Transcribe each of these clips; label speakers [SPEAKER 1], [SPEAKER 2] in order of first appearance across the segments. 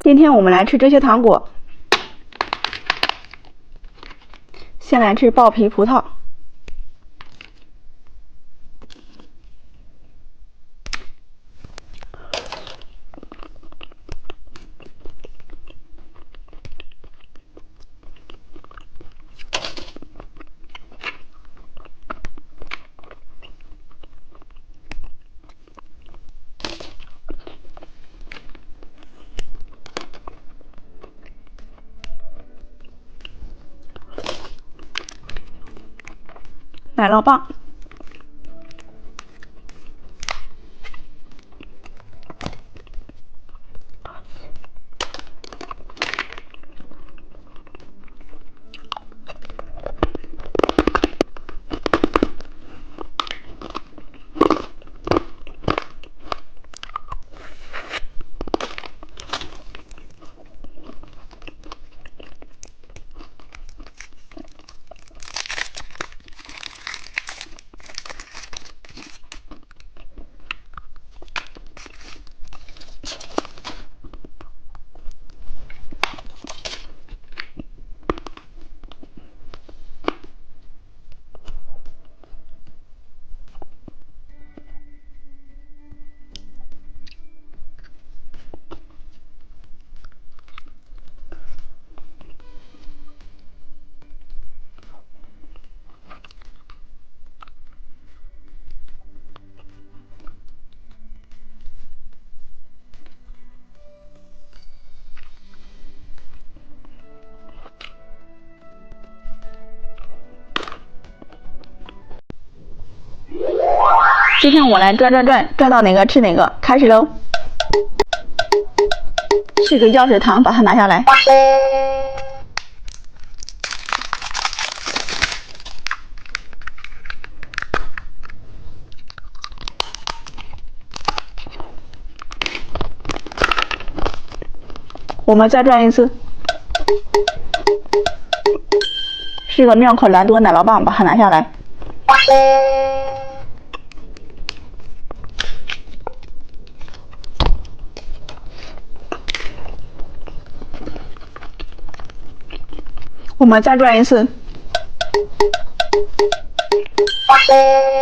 [SPEAKER 1] 今天我们来吃这些糖果，先来吃爆皮葡萄。奶酪棒，今天我来转到哪个吃哪个，开始喽！是个钥匙糖，把它拿下来。我们再转一次。是个妙可蓝多奶酪棒，把它拿下来。我们再转一次。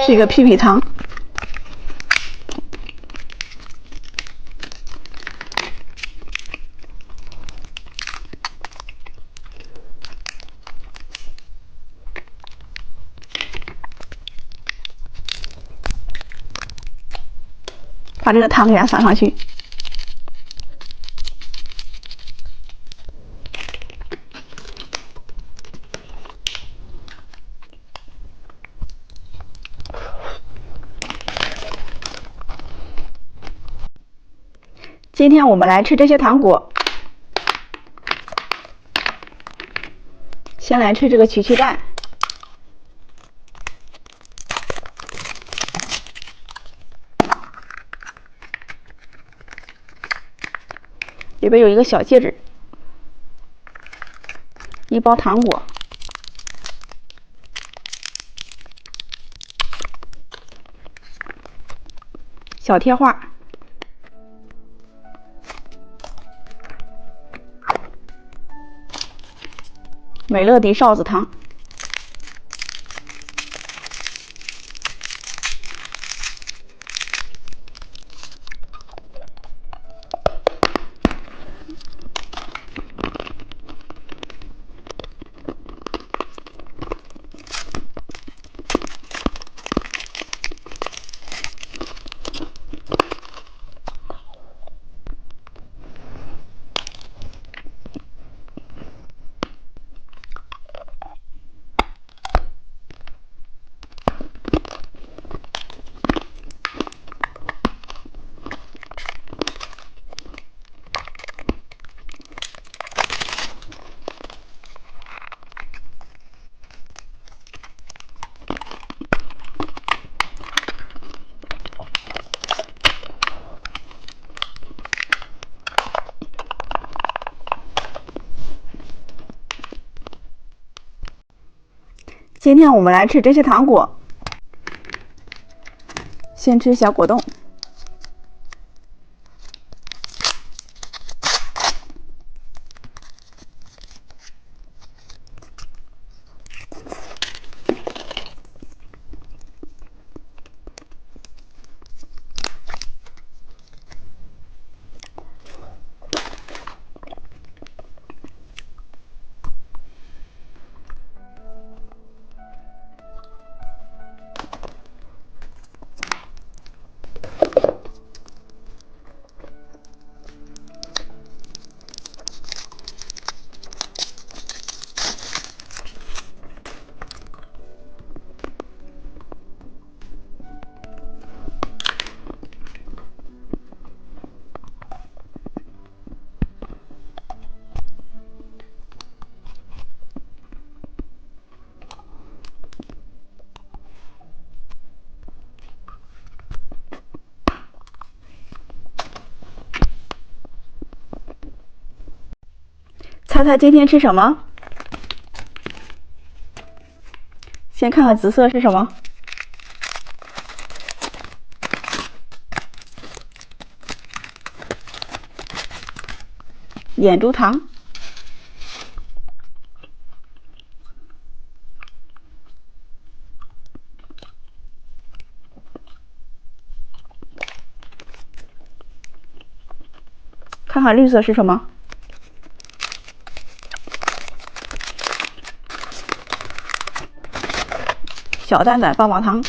[SPEAKER 1] 是一个屁屁糖。把这个糖给它撒上去。今天我们来吃这些糖果，先来吃这个曲奇蛋。里边有一个小戒指，一包糖果，小贴画，美乐迪哨子糖，今天我们来吃这些糖果，先吃小果冻，猜猜今天吃什么？先看看紫色是什么？眼珠糖。看看绿色是什么？小蛋蛋棒棒糖。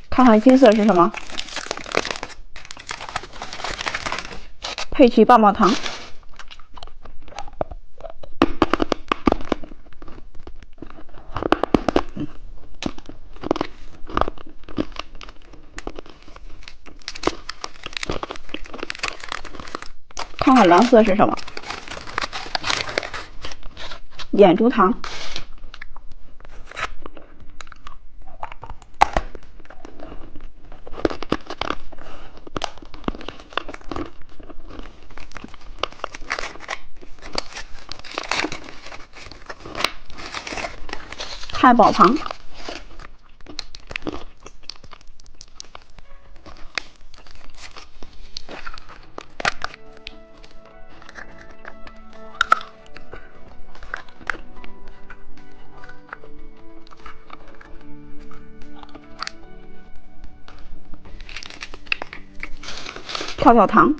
[SPEAKER 1] 看看金色是什么？佩奇棒棒糖。看看蓝色是什么？眼珠糖。汉堡糖。跳跳糖。